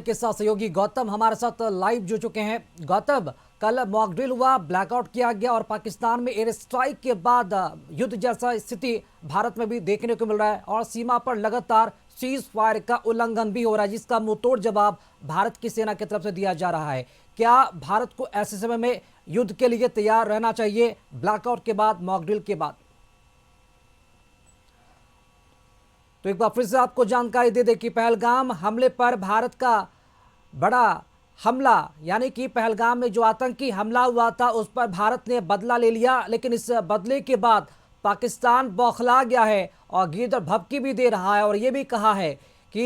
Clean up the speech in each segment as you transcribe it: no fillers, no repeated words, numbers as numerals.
के साथ सहयोगी गौतम हमारे साथ लाइव जुड़ चुके हैं। गौतम, कल मॉक ड्रिल हुआ, ब्लैकआउट किया गया और पाकिस्तान में एयर स्ट्राइक के बाद युद्ध जैसा स्थिति भारत में भी देखने को मिल रहा है और सीमा पर लगातार सीज फायर का उल्लंघन भी हो रहा है, जिसका मुंहतोड़ जवाब भारत की सेना की तरफ से दिया जा रहा है। क्या भारत को ऐसे समय में युद्ध के लिए तैयार रहना चाहिए, ब्लैकआउट के बाद, मॉक ड्रिल के बाद? तो एक बार फिर से आपको जानकारी दे दें कि पहलगाम हमले पर भारत का बड़ा हमला, यानी कि पहलगाम में जो आतंकी हमला हुआ था उस पर भारत ने बदला ले लिया, लेकिन इस बदले के बाद पाकिस्तान बौखला गया है और गिरदर भभकी भी दे रहा है और ये भी कहा है कि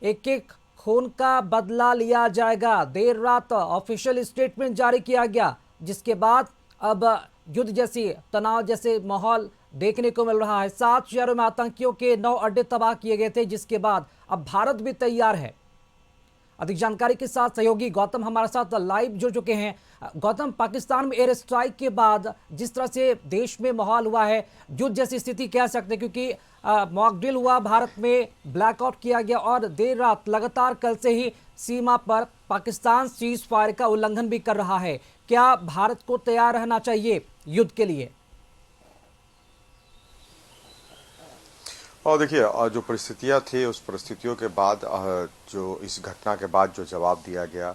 एक एक खून का बदला लिया जाएगा। देर रात ऑफिशियल स्टेटमेंट जारी किया गया, जिसके बाद अब युद्ध जैसी, तनाव जैसे माहौल देखने को मिल रहा है। 7 शहरों में आतंकियों के 9 अड्डे तबाह किए गए थे, जिसके बाद अब भारत भी तैयार है। अधिक जानकारी के साथ सहयोगी गौतम हमारे साथ लाइव जुड़ चुके हैं। गौतम, पाकिस्तान में एयर स्ट्राइक के बाद जिस तरह से देश में माहौल हुआ है, युद्ध जैसी स्थिति कह सकते हैं, क्योंकि मॉक ड्रिल हुआ, भारत में ब्लैकआउट किया गया और देर रात लगातार कल से ही सीमा पर पाकिस्तान सीज फायर का उल्लंघन भी कर रहा है। क्या भारत को तैयार रहना चाहिए युद्ध के लिए? और देखिए, जो परिस्थितियां थी उस परिस्थितियों के बाद जो इस घटना के बाद जो जवाब दिया गया,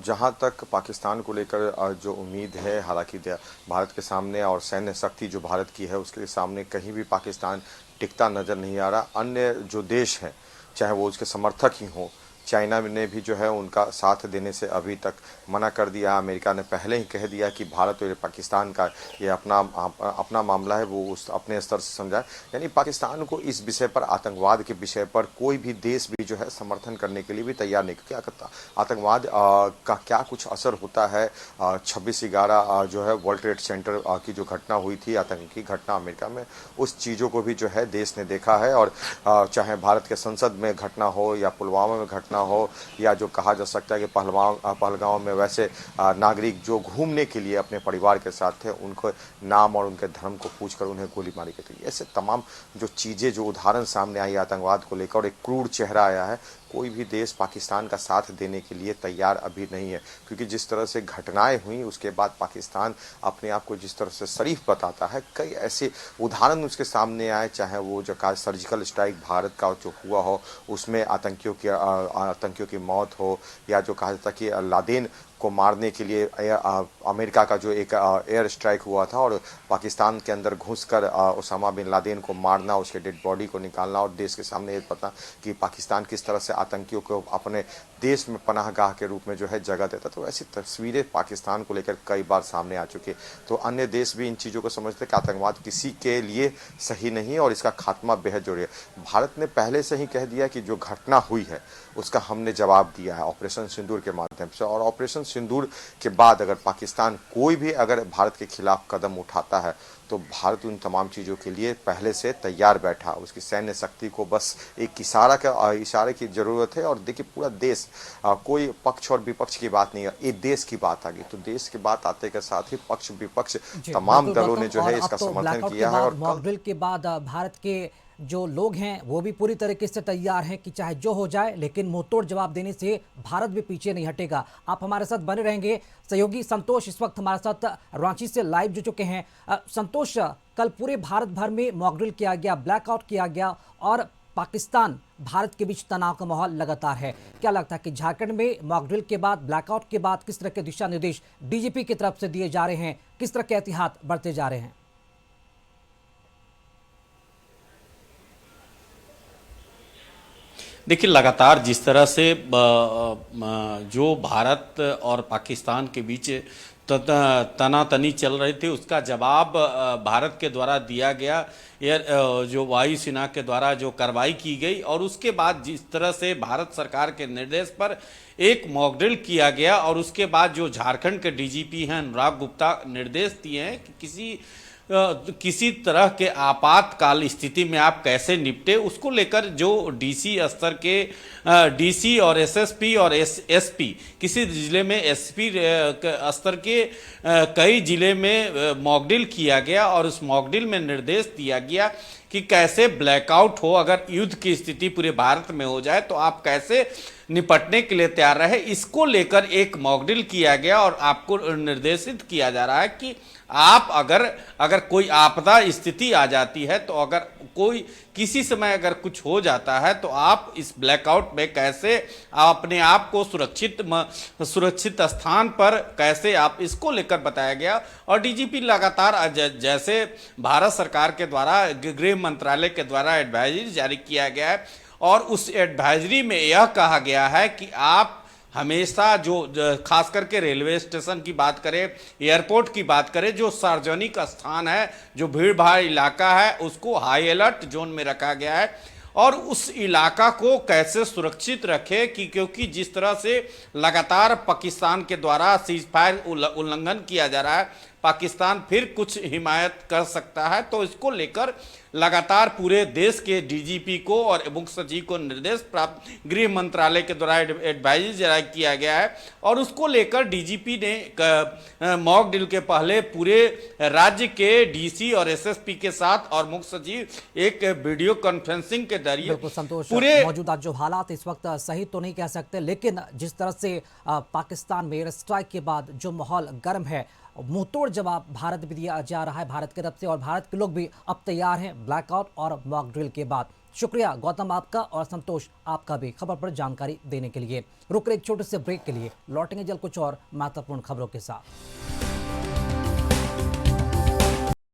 जहां तक पाकिस्तान को लेकर जो उम्मीद है, हालांकि भारत के सामने और सैन्य शक्ति जो भारत की है उसके सामने कहीं भी पाकिस्तान टिकता नज़र नहीं आ रहा। अन्य जो देश हैं, चाहे वो उसके समर्थक ही हों, चाइना ने भी जो है उनका साथ देने से अभी तक मना कर दिया। अमेरिका ने पहले ही कह दिया कि भारत और पाकिस्तान का ये अपना मामला है, वो उस अपने स्तर से समझाए। यानी पाकिस्तान को इस विषय पर, आतंकवाद के विषय पर कोई भी देश भी जो है समर्थन करने के लिए भी तैयार नहीं। क्या करता आतंकवाद का क्या कुछ असर होता है। 26/11 जो है वर्ल्ड ट्रेड सेंटर की जो घटना हुई थी, आतंकी घटना अमेरिका में, उस चीज़ों को भी जो है देश ने देखा है। और चाहे भारत के संसद में घटना हो या पुलवामा में घटना हो, या जो कहा जा सकता है कि पहलगाम में वैसे नागरिक जो घूमने के लिए अपने परिवार के साथ थे, उनको नाम और उनके धर्म को पूछकर उन्हें गोली मारी गई थी। ऐसे तमाम जो चीज़ें, जो उदाहरण सामने आई आतंकवाद को लेकर और एक क्रूर चेहरा आया है, कोई भी देश पाकिस्तान का साथ देने के लिए तैयार अभी नहीं है। क्योंकि जिस तरह से घटनाएं हुई उसके बाद पाकिस्तान अपने आप को जिस तरह से शरीफ बताता है, कई ऐसे उदाहरण उसके सामने आए, चाहे वो जो सर्जिकल स्ट्राइक भारत का जो हुआ हो उसमें आतंकियों की मौत हो, या जो कहा जाता कि लादेन को मारने के लिए अमेरिका का जो एक एयर स्ट्राइक हुआ था और पाकिस्तान के अंदर घुसकर ओसामा बिन लादेन को मारना, उसके डेड बॉडी को निकालना और देश के सामने ये पता कि पाकिस्तान किस तरह से आतंकियों को अपने देश में पनाहगाह के रूप में जो है जगह देता। तो ऐसी तस्वीरें पाकिस्तान को लेकर कई बार सामने आ चुकी है। तो अन्य देश भी इन चीज़ों को समझते हैं कि आतंकवाद किसी के लिए सही नहीं और इसका खात्मा बेहद जरूरी है। भारत ने पहले से ही कह दिया कि जो घटना हुई है उसका हमने जवाब दिया है ऑपरेशन सिंदूर के माध्यम से। और ऑपरेशन सिंदूर के बाद अगर पाकिस्तान कोई भी अगर भारत के खिलाफ कदम उठाता है तो भारत उन तमाम चीज़ों के लिए पहले से तैयार बैठा। उसकी सैन्य शक्ति को बस एक इशारे की ज़रूरत है। और देखिए, पूरा देश, कोई पक्ष और विपक्ष की बात नहीं है, ये देश की बात आ गई। तो देश की बात आते के साथ ही पक्ष विपक्ष तमाम दलों ने जो है इसका समर्थन किया है। और मॉक ड्रिल के बाद भारत के जो लोग हैं वो भी पूरी तरीके से तैयार हैं कि चाहे जो हो जाए, लेकिन मुंहतोड़ जवाब देने से भारत भी पीछे नहीं हटेगा। आप हमारे साथ बने रहेंगे। सहयोगी संतोष इस वक्त हमारे साथ रांची से लाइव जुड़ चुके हैं। संतोष, कल पूरे भारत भर में मॉक ड्रिल किया गया, ब्लैकआउट किया गया और पाकिस्तान भारत के बीच तनाव का माहौल लगातार है। क्या लगता है कि झारखंड में मॉक ड्रिल के बाद, ब्लैकआउट के बाद किस तरह के दिशा निर्देश डीजीपी की तरफ से दिए जा रहे हैं, किस तरह के एहतियात बरते जा रहे हैं? देखिए, लगातार जिस तरह से जो भारत और पाकिस्तान के बीच तनातनी चल रही थी, उसका जवाब भारत के द्वारा दिया गया। जो वायुसेना के द्वारा जो कार्रवाई की गई और उसके बाद जिस तरह से भारत सरकार के निर्देश पर एक मॉक ड्रिल किया गया और उसके बाद जो झारखंड के डीजीपी हैं अनुराग गुप्ता निर्देश दिए हैं कि किसी तरह के आपातकाल स्थिति में आप कैसे निपटे, उसको लेकर जो डीसी स्तर के डीसी और एसएसपी और एसपी, किसी जिले में एसपी स्तर के कई जिले में मॉक ड्रिल किया गया और उस मॉक ड्रिल में निर्देश दिया गया कि कैसे ब्लैकआउट हो, अगर युद्ध की स्थिति पूरे भारत में हो जाए तो आप कैसे निपटने के लिए तैयार रहे। इसको लेकर एक मॉक ड्रिल किया गया और आपको निर्देशित किया जा रहा है कि आप अगर कोई आपदा स्थिति आ जाती है तो अगर कोई किसी समय अगर कुछ हो जाता है तो आप इस ब्लैकआउट में कैसे अपने आप को सुरक्षित स्थान पर कैसे आप, इसको लेकर बताया गया। और डीजीपी लगातार जैसे भारत सरकार के द्वारा गृह मंत्रालय के द्वारा एडवाइजरी जारी किया गया है और उस एडवाइजरी में यह कहा गया है कि आप हमेशा जो खास करके रेलवे स्टेशन की बात करें, एयरपोर्ट की बात करें, जो सार्वजनिक स्थान है, जो भीड़ भाड़ इलाका है, उसको हाई अलर्ट जोन में रखा गया है और उस इलाका को कैसे सुरक्षित रखे कि क्योंकि जिस तरह से लगातार पाकिस्तान के द्वारा सीज फायर उल्लंघन किया जा रहा है, पाकिस्तान फिर कुछ हिमायत कर सकता है। तो इसको लेकर लगातार पूरे देश के डीजीपी को और मुख्य सचिव को निर्देश प्राप्त गृह मंत्रालय के द्वारा एडवाइजरी जारी किया गया है और उसको लेकर डीजीपी ने मॉक ड्रिल के पहले पूरे राज्य के डीसी और एसएसपी के साथ और मुख्य सचिव एक वीडियो कॉन्फ्रेंसिंग के जरिए बिल्कुल संतोष, पूरे मौजूदा जो हालात इस वक्त सही तो नहीं कह सकते, लेकिन जिस तरह से पाकिस्तान में एयर स्ट्राइक के बाद जो माहौल गर्म है, मुंहतोड़ जवाब भारत भी दिया जा रहा है भारत की तरफ से और भारत के लोग भी अब तैयार हैं ब्लैकआउट और मॉक ड्रिल के बाद। शुक्रिया गौतम आपका और संतोष आपका भी खबर पर जानकारी देने के लिए। रुक रहे एक छोटे से ब्रेक के लिए, लौटेंगे जल्द कुछ और महत्वपूर्ण खबरों के साथ।